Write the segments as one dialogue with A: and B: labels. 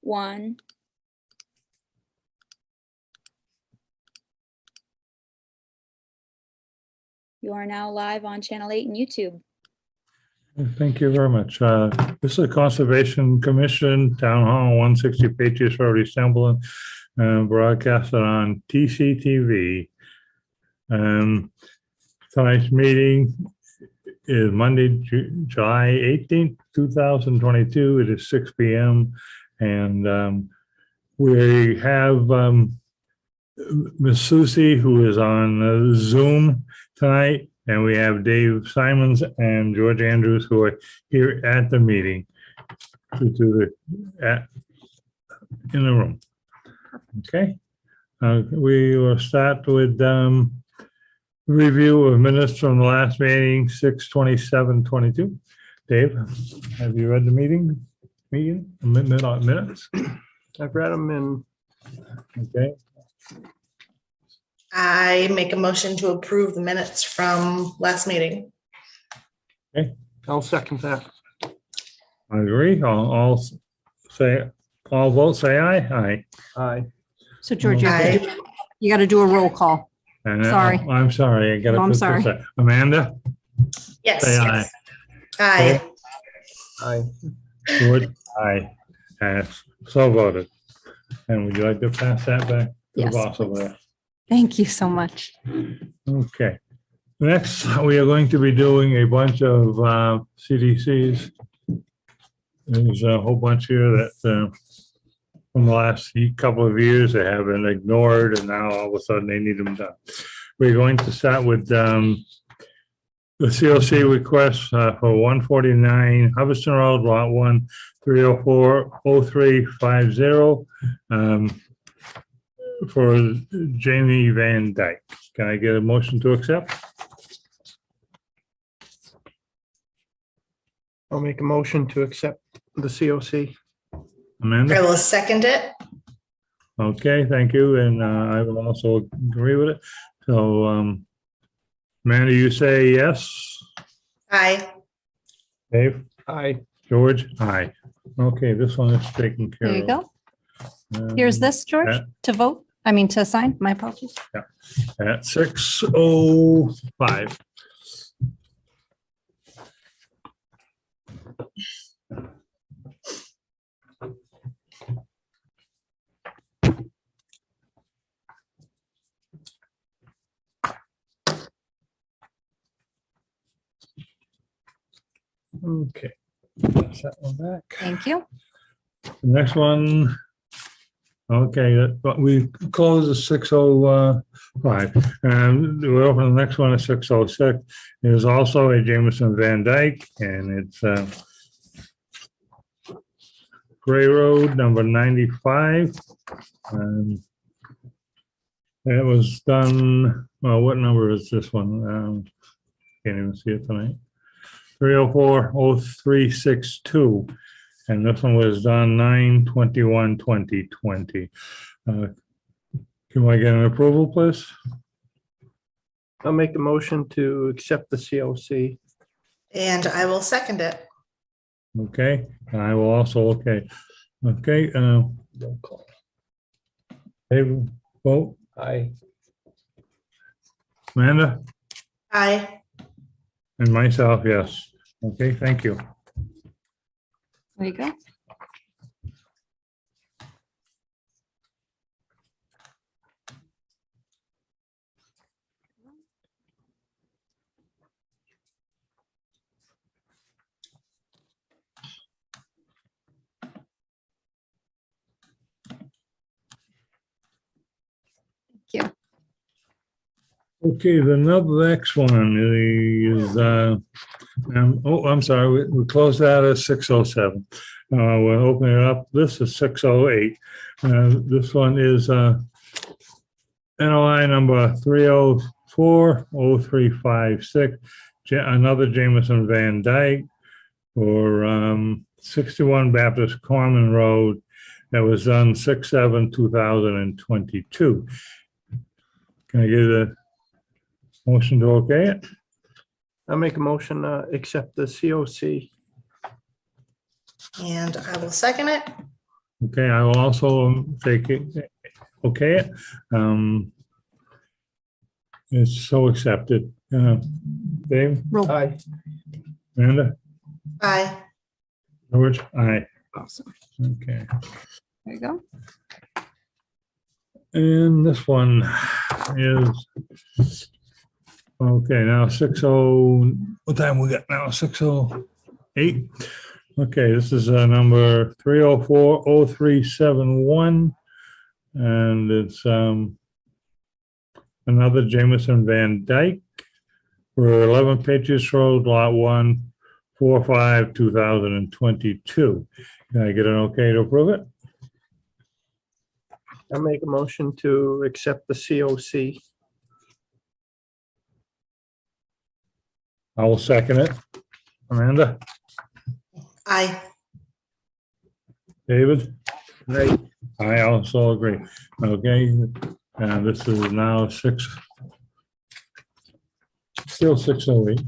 A: 1. You are now live on Channel 8 and YouTube.
B: Thank you very much. This is a Conservation Commission, Town Hall, 160 Patriots Road, East Templeton, broadcasted on TCTV. Tonight's meeting is Monday, July 18th, 2022. It is 6 p.m. And we have Ms. Susie, who is on Zoom tonight, and we have Dave Simons and George Andrews, who are here at the meeting in the room. Okay, we will start with review of minutes from the last meeting, 6/27/22. Dave, have you read the minutes?
C: I've read them in.
B: Okay.
D: I make a motion to approve the minutes from last meeting.
B: Okay,
C: I'll second that.
B: I agree. All vote say aye. Aye.
C: Aye.
E: So George, you
D: Aye.
E: got to do a roll call.
B: And
E: Sorry.
B: I'm sorry. I got to.
E: No, I'm sorry.
B: Amanda.
D: Yes.
B: Say
D: Yes. Aye.
C: Aye.
B: George. Aye. So voted. And would you like to pass that back to the
E: Yes,
B: boss over
E: please.
B: there?
E: Thank you so much.
B: Okay. Next, we are going to be doing a bunch of CDCs. There's a whole bunch here that from the last couple of years they have been ignored, and now all of a sudden they need them done. We're going to start with the COC request for 149 Hubbardston Road, Lot 1, 304-0350 for Jamie Van Dyke. Can I get a motion to accept?
C: I'll make a motion to accept the COC.
B: Amanda?
D: I will second it.
B: Okay, thank you. And I will also agree with it. So, Amanda, you say yes?
D: Aye.
B: Dave?
C: Aye.
B: George? Aye. Okay, this one is taken care of.
E: There you go. Here's this, George, to vote. I mean, to sign. My apologies.
B: At 6:05. Okay. Pass that one back.
E: Thank you.
B: The next one, okay, but we closed at 6:05. And we're open the next one at 6:06. There's also a Jameson Van Dyke, and it's Gray Road, number 95. And it was done, well, what number is this one? Can't even see it tonight. 304-0362. And this one was done 9/21/2020. Can I get an approval, please?
C: I'll make a motion to accept the COC.
D: And I will second it.
B: Okay, and I will also, okay. Okay, Dave, vote.
C: Aye.
B: Amanda,
D: Aye.
B: and myself, yes. Okay, thank you.
E: There you go. Thank you.
B: Okay, the next one is, oh, I'm sorry, we closed that at 6:07. We'll open it up. This is 6:08. This one is NOI number 304-0356, another Jameson Van Dyke for 61 Baptist Common Road. That was done 6/7/2022. Can I get a motion to okay it?
C: I'll make a motion to accept the COC.
D: And I will second it.
B: Okay, I will also take it, okay it. It's so accepted. Dave,
E: Roll.
C: Aye.
B: Amanda,
D: Aye.
B: George, aye.
E: Awesome.
B: Okay.
E: There you go.
B: And this one is, okay, now 60, what time we got now? 6:08. Okay, this is number 3040371. And it's another Jameson Van Dyke for 11 Patriots Road, Lot 1, 4/5/2022. Can I get an okay to approve it?
C: I make a motion to accept the COC.
B: I will second it. Amanda,
C: Aye.
B: David?
C: Right.
B: I also agree. Okay, and this is now still 6:08.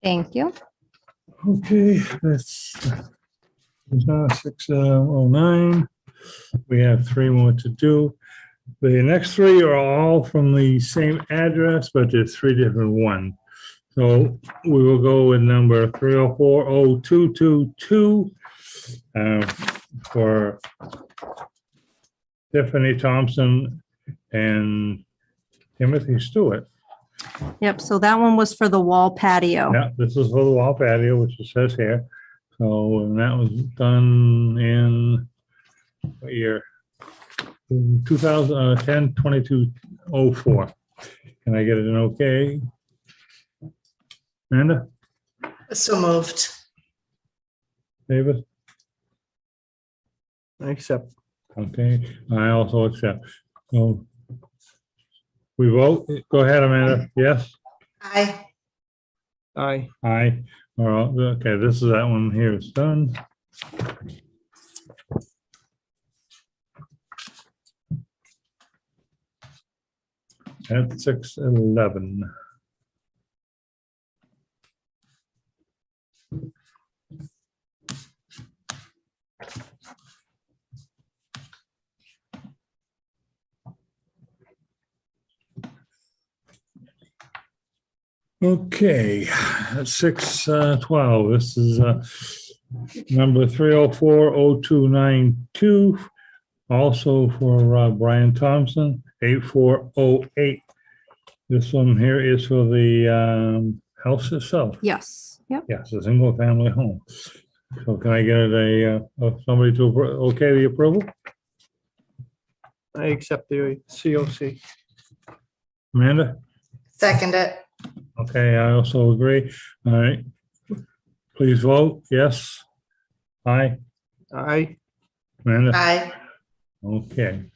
E: Thank you.
B: Okay, it's now 6:09. We have 3 more to do. The next 3 are all from the same address, but there's 3 different ones. So we will go with number 3040222 for Tiffany Thompson and Timothy Stewart.
E: Yep, so that one was for the wall patio.
B: Yeah, this is for the wall patio, which it says here. So, and that was done in what year? 2010, 2204. Can I get it an okay? Amanda,
D: So moved.
B: David?
C: I accept.
B: Okay, I also accept. So we vote. Go ahead, Amanda. Yes?
D: Aye.
C: Aye.
B: Aye. All right, okay, this is that one here is done. At 6:11. Okay, at 6:12, this is number 3040292, also for Brian Thompson, 8408. This one here is for the house itself.
E: Yes, yep.
B: Yes, a single family home. So can I get somebody to okay the approval?
C: I accept the COC.
B: Amanda?
D: Second it.
B: Okay, I also agree. All right. Please vote. Yes. Aye.
C: Aye.
B: Amanda?
D: Aye.
B: Okay.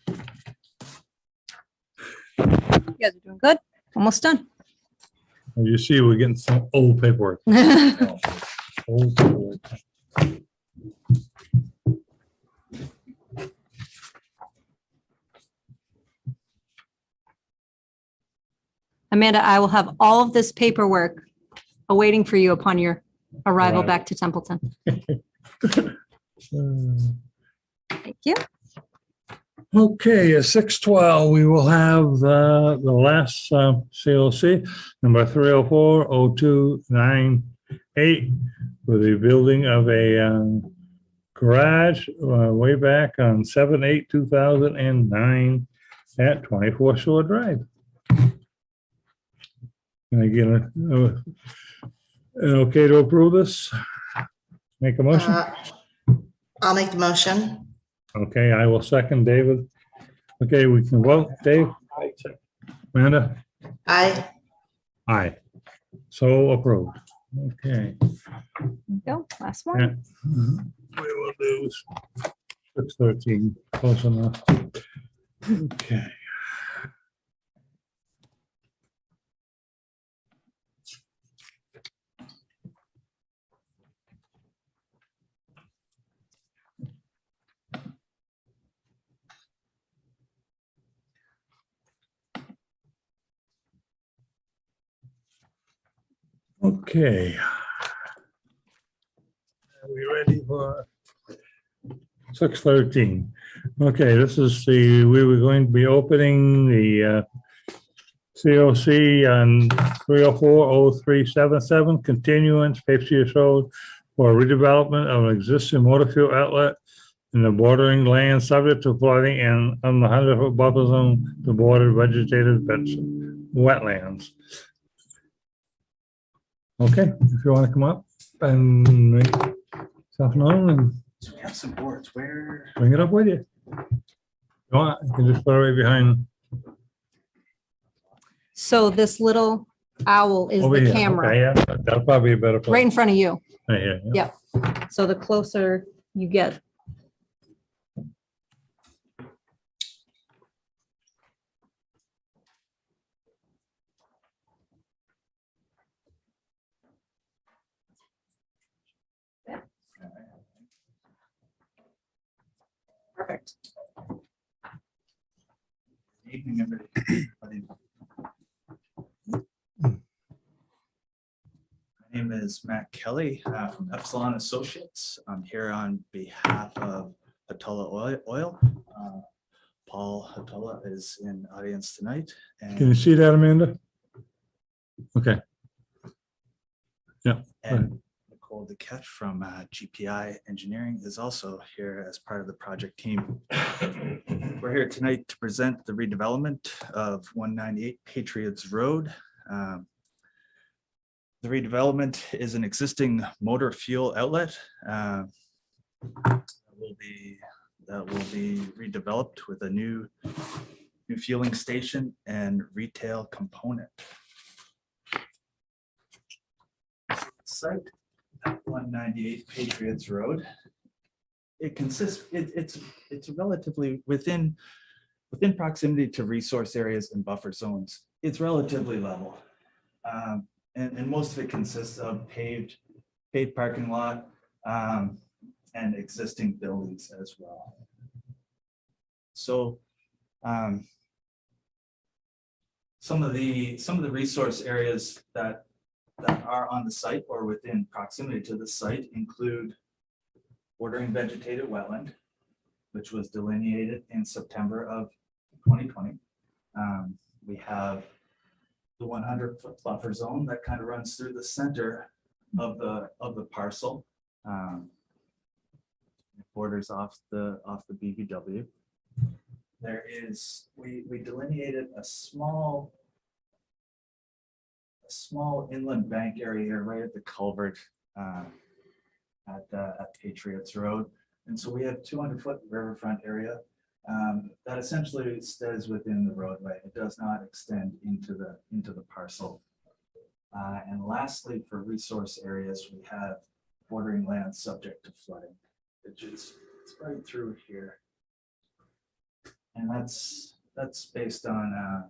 E: You guys are doing good. Almost done.
B: Well, you see, we're getting some old paperwork. Old paperwork.
E: Amanda, I will have all of this paperwork awaiting for you upon your arrival
B: Right.
E: back to Templeton. Thank you.
B: Okay, at 6:12, we will have the last CLC, number 3040298, for the building of a garage way back on 7/8/2009 at 24 Shore Drive. Can I get an okay to approve this? Make a motion?
D: I'll make the motion.
B: Okay, I will second David. Okay, we can vote. Dave,
C: I accept.
B: Amanda?
D: Aye.
B: Aye. So approved. Okay.
E: There you go. Last
B: Yeah.
E: one.
B: We will do 6:13, close enough. Okay. Okay. Are we ready for 6:13? Okay, this is we were going to be opening the COC on 3040377, Continuance, Patriots Road, for redevelopment of an existing motor fuel outlet in the bordering land subject to flooding and on the 100-foot buffer zone, the bordered vegetated wetlands. Okay, if you want to come up and make yourself known and
F: So we have some boards where,
B: bring it up with you. If you want, you can just put it right behind
E: So this little owl is
B: over
E: the
B: here.
E: camera,
B: Okay, yeah, that'll probably be a better place.
E: right in front of you.
B: Right here, yeah.
E: So the closer you get. Perfect.
F: evening, everybody. My name is Matt Kelly from Epsilon Associates. I'm here on behalf of Hatola Oil. Paul Hatola is in the audience tonight.
B: Can you
F: And,
B: see that, Amanda? Okay,
F: and Nicole DeKetch from GPI Engineering is also here as part of the project team. We're here tonight to present the redevelopment of 198 Patriots Road. The redevelopment is an existing motor fuel outlet that will be redeveloped with a new fueling station and retail component. Site at 198 Patriots Road. It consists. It's relatively within proximity to resource areas and buffer zones. It's relatively level. And most of it consists of paved parking lot and existing buildings as well. So some of the resource areas that are on the site or within proximity to the site include Bordering Vegetated Wetland, which was delineated in September of 2020. We have the 100-foot buffer zone that kind of runs through the center of the parcel. It borders off the BVW. We delineated a small inland bank area here right at the culvert at Patriots Road. And so we have 200-foot riverfront area that essentially stays within the roadway. It does not extend into the parcel. And lastly, for resource areas, we have bordering land subject to flooding, which is it's right through here. And that's based on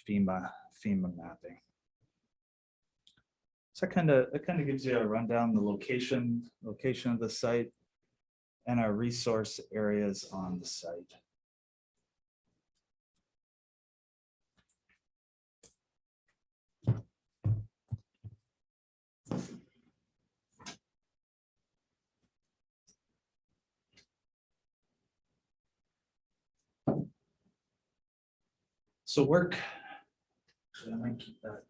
F: FEMA mapping. So that kind of gives you a rundown, the location of the site and our resource areas on the site. So work. I might keep that.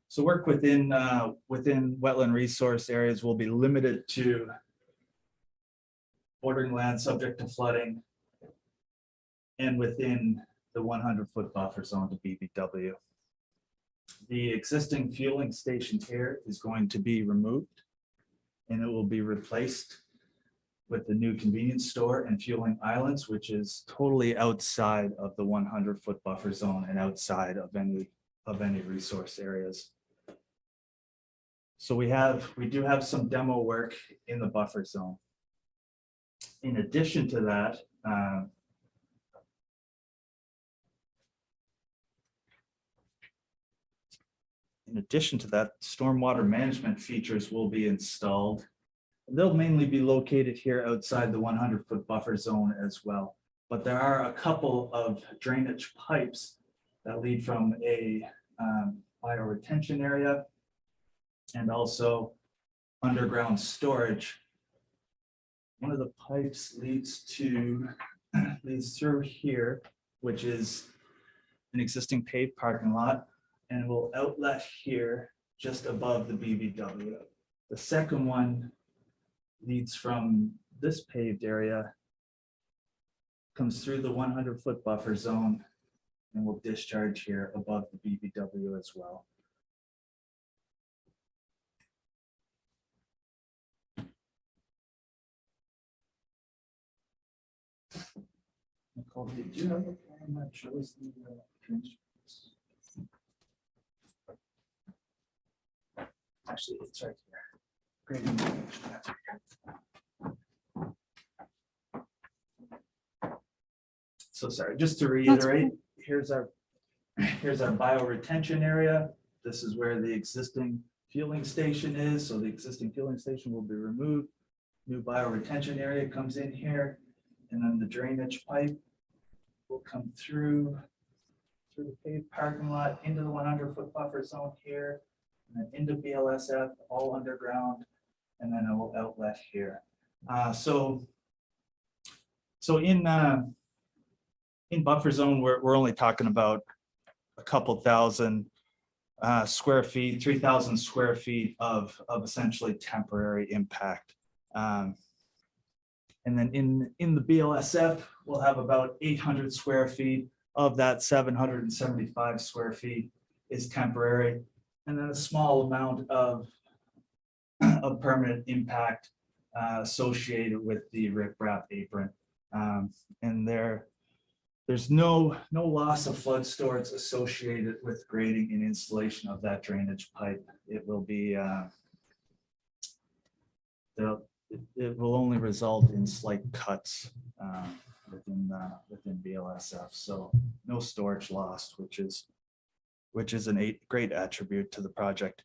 F: So work within wetland resource areas will be limited to bordering land subject to flooding and within the 100-foot buffer zone to BVW. The existing fueling station here is going to be removed and it will be replaced with the new convenience store and fueling islands, which is totally outside of the 100-foot buffer zone and outside of any resource areas. So we do have some demo work in the buffer zone. In addition to that, stormwater management features will be installed They'll mainly be located here outside the 100-foot buffer zone as well. But there are a couple of drainage pipes that lead from a bioretention area and also underground storage. One of the pipes leads through here, which is an existing paved parking lot, and will outlet here just above the BVW. The second one leads from this paved area, comes through the 100-foot buffer zone, and will discharge here above the BVW as well. Nicole, did you have a plan that shows the drainage? Actually, it's right here. Grading drainage, that's right here. So sorry, just to reiterate, here's our bioretention area. This is where the existing fueling station is. So the existing fueling station will be removed. New bioretention area comes in here, and then the drainage pipe will come through the paved parking lot into the 100-foot buffer zone here, and then into BLSF, all underground, and then it will outlet here. So in buffer zone, we're only talking about a couple thousand square feet, 3,000 square feet of essentially temporary impact. And then in the BLSF, we'll have about 800 square feet. Of that, 775 square feet is temporary, and then a small amount of permanent impact associated with the riprap apron. And there's no loss of flood storage associated with grading and installation of that drainage pipe. It will be it will only result in slight cuts within BLSF. So no storage lost, which is a great attribute to the project.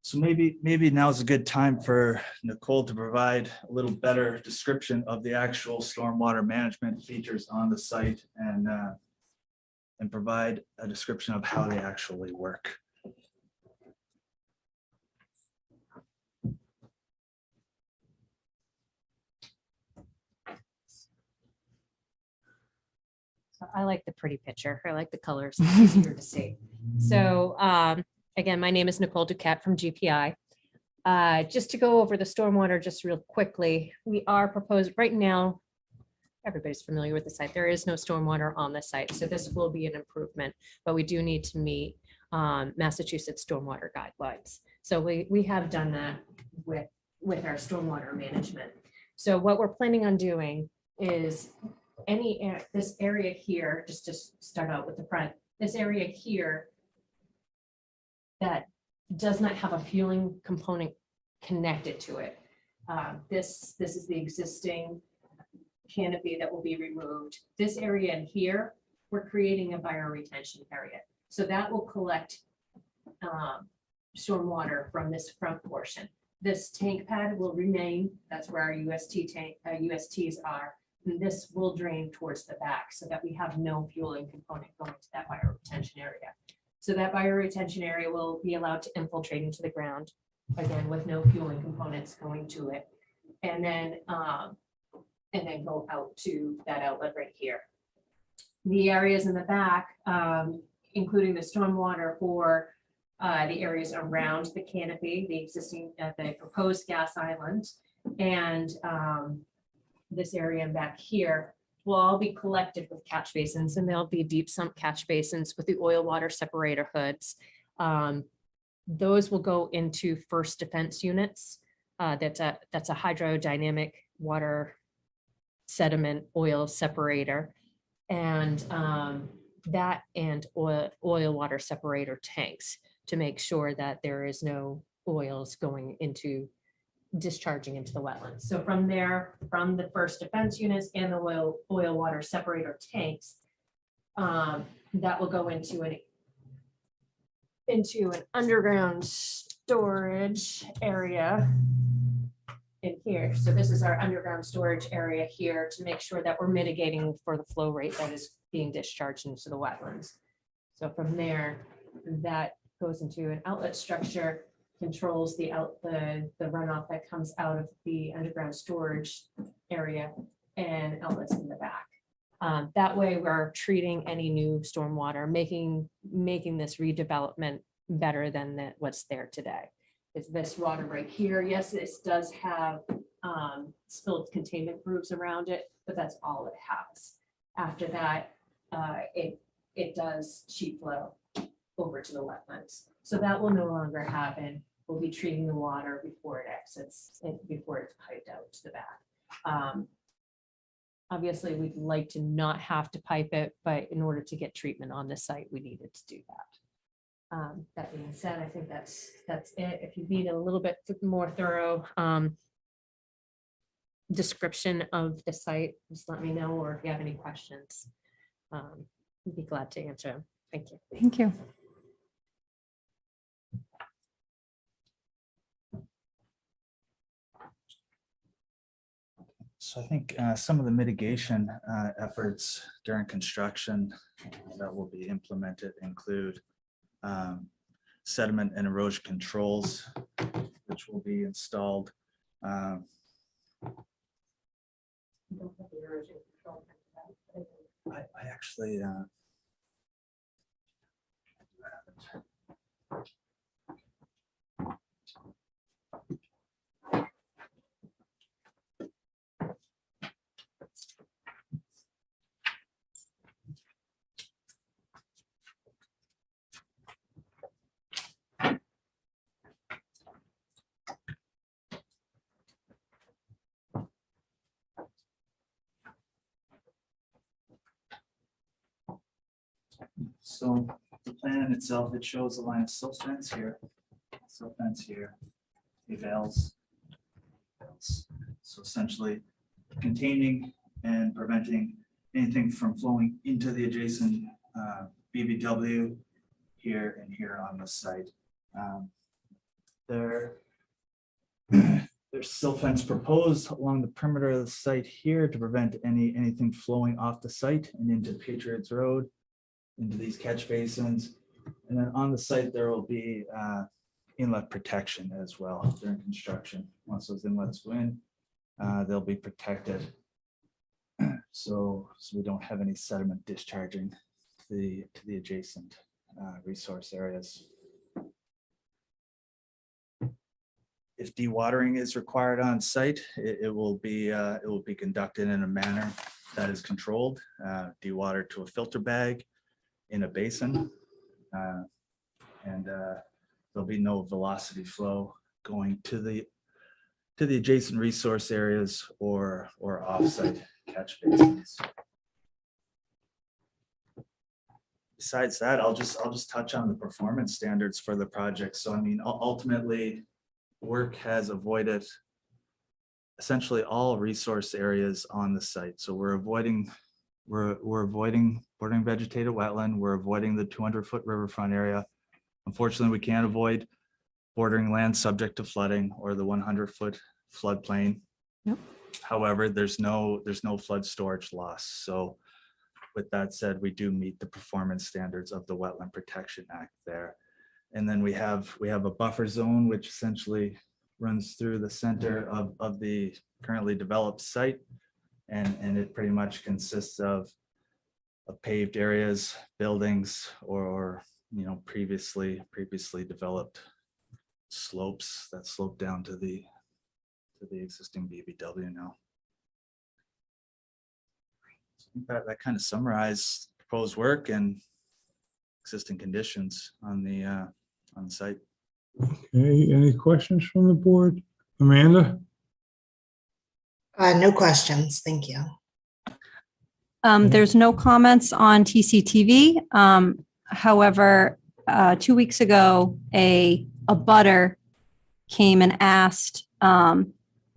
F: So maybe now's a good time for Nicole to provide a little better description of the actual stormwater management features on the site and provide a description of how they actually work.
G: I like the pretty picture. I like the colors. It's easier to see. So again, my name is Nicole Duquette from GPI. Just to go over the stormwater just real quickly, we are proposed right now, everybody's familiar with the site. There is no stormwater on the site. So this will be an improvement, but we do need to meet Massachusetts stormwater guidelines. So we have done that with our stormwater management. So what we're planning on doing is this area here, just to start out with the front, this area here that does not have a fueling component connected to it. This is the existing canopy that will be removed. This area in here, we're creating a bioretention area. So that will collect stormwater from this front portion. This tank pad will remain. That's where our USTs are. And this will drain towards the back so that we have no fueling component going to that bioretention area. So that bioretention area will be allowed to infiltrate into the ground, again, with no fueling components going to it. And then go out to that outlet right here. The areas in the back, including the stormwater for the areas around the canopy, the existing, the proposed gas island, and this area back here will all be collected with catch basins, and there'll be deep sump catch basins with the oil water separator hoods. Those will go into first defense units. That's a hydrodynamic water sediment oil separator, and that and oil water separator tanks to make sure that there is no oils going into discharging into the wetlands. So from there, from the first defense units and the oil water separator tanks, that will go into an underground storage area in here. So this is our underground storage area here to make sure that we're mitigating for the flow rate that is being discharged into the wetlands. So from there, that goes into an outlet structure, controls the runoff that comes out of the underground storage area and outlets in the back. That way we're treating any new stormwater, making this redevelopment better than what's there today. Is this water right here? Yes, this does have spilled containment grooves around it, but that's all it has. After that, it does sheet flow over to the wetlands. So that will no longer happen. We'll be treating the water before it exits, before it's piped out to the back. Obviously, we'd like to not have to pipe it, but in order to get treatment on the site, we needed to do that. That being said, I think that's it. If you need a little bit more thorough description of the site, just let me know, or if you have any questions, I'd be glad to answer them. Thank you.
E: Thank you.
F: So I think some of the mitigation efforts during construction that will be implemented include sediment and erosion controls, which will be installed. I actually so the plan itself, it shows a line of silt fence here, the valves. So essentially containing and preventing anything from flowing into the adjacent BBW here and here on the site. There's silt fence proposed along the perimeter of the site here to prevent anything flowing off the site and into Patriots Road, into these catch basins. And then on the site, there will be inlet protection as well during construction. Once those inlets go in, they'll be protected. So we don't have any sediment discharging to the adjacent resource areas. If dewatering is required on site, it will be conducted in a manner that is controlled. Dewater to a filter bag in a basin, and there'll be no velocity flow going to the adjacent resource areas or offsite catch basins. Besides that, I'll just touch on the performance standards for the project. So I mean, ultimately, work has avoided essentially all resource areas on the site. So we're avoiding bordering vegetated wetland. We're avoiding the 200-foot riverfront area. Unfortunately, we can't avoid bordering land subject to flooding or the 100-foot floodplain.
E: Yep.
F: However, there's no flood storage loss. So with that said, we do meet the performance standards of the Wetland Protection Act there. And then we have a buffer zone, which essentially runs through the center of the currently developed site. And it pretty much consists of paved areas, buildings, or previously developed slopes that slope down to the existing BBW now. That kind of summarizes proposed work and existing conditions on the site.
B: Okay, any questions from the board? Amanda?
D: No questions. Thank you.
E: There's no comments on TCTV. However, 2 weeks ago, a butter came and asked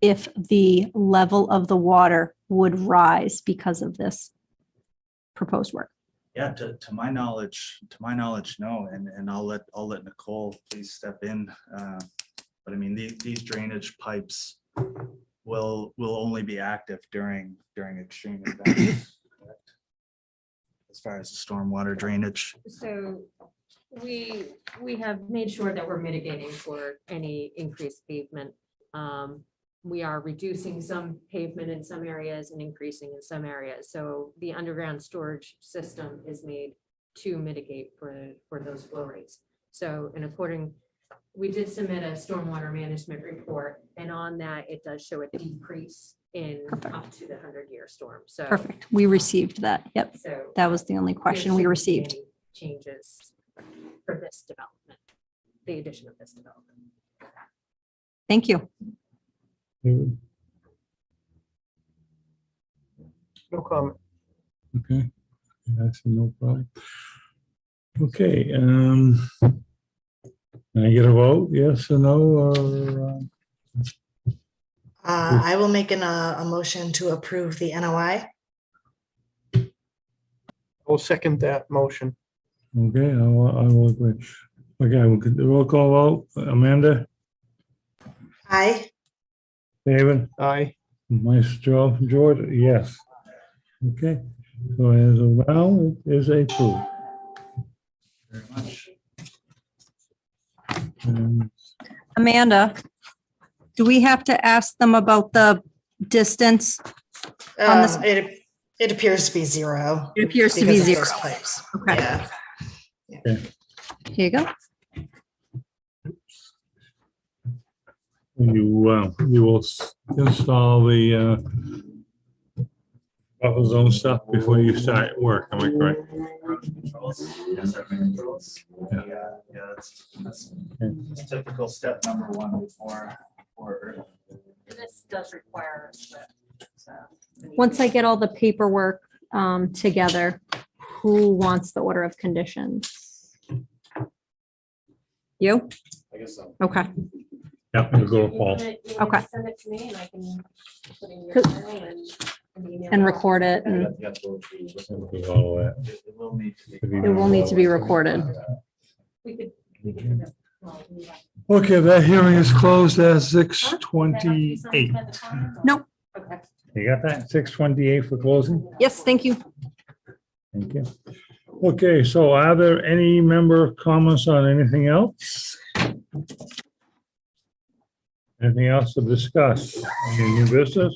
E: if the level of the water would rise because of this proposed work.
F: Yeah, to my knowledge, no, and I'll let Nicole please step in. But I mean, these drainage pipes will only be active during extreme events. Correct? As far as the stormwater drainage.
G: So we have made sure that we're mitigating for any increased pavement. We are reducing some pavement in some areas and increasing in some areas. So the underground storage system is made to mitigate for those flow rates. So we did submit a stormwater management report, and on that, it does show a decrease in up to the 100-year storm. So
E: Perfect. We received that. Yep.
G: So
E: That was the only question we
G: there
E: received.
G: shouldn't be any changes for this development, the addition of this development.
E: Thank you.
C: No comment.
B: Okay, that's no problem. Okay, can I get a vote, yes or no, or?
D: I will make a motion to approve the NOI.
C: I'll second that motion.
B: Okay, I will agree. Okay, we'll get the roll call vote. Amanda,
D: Aye.
B: David,
C: Aye.
B: myself, George, yes. Okay, so as of now, it is approved.
F: Very much.
B: Um,
E: Amanda, do we have to ask them about the distance? On this-
D: It appears to be 0.
E: It appears to be
D: because of
E: 0.
D: those pipes.
E: Okay.
D: Yeah.
E: Here you go.
B: You will install the buffer zone stuff before you start work, am I correct?
F: Erosion controls. Yes, erosion controls.
B: Yeah.
F: Yeah, that's typical step number 1 before.
G: This does require a slip. So
E: Once I get all the paperwork together, who wants the order of conditions? You?
F: I guess so.
E: Okay.
B: Yeah, we'll go with
G: You
B: Paul.
G: wanna
E: Okay.
G: Send it to me and I can put it in your
E: Could-
G: file and email
E: And
G: it.
E: record it, and
F: You have to go through-
B: We'll do all of that.
F: It will need to be.
E: it will need to be recorded.
G: We could. Well, we have-
B: Okay, that hearing is closed at
G: Huh? Does that have to be signed
B: 6:28.
G: by the client or-
E: Nope.
G: Okay.
B: You got that? 6:28 for closing?
E: Yes, thank you.
B: Thank you. Okay, so are there any member comments on anything else? Anything else to discuss? Any new business?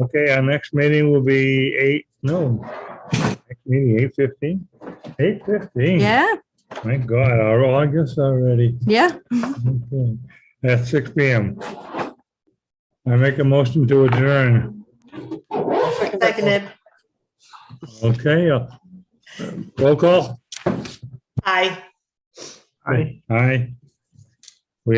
B: Okay, our next meeting will be next meeting 8:15. 8:15.
E: Yeah,
B: My God, our August already.
E: yeah.
B: Okay. At 6 p.m. I make a motion to adjourn.
D: Seconded.
B: Okay, roll call.
D: Aye.
C: Aye.
B: Aye.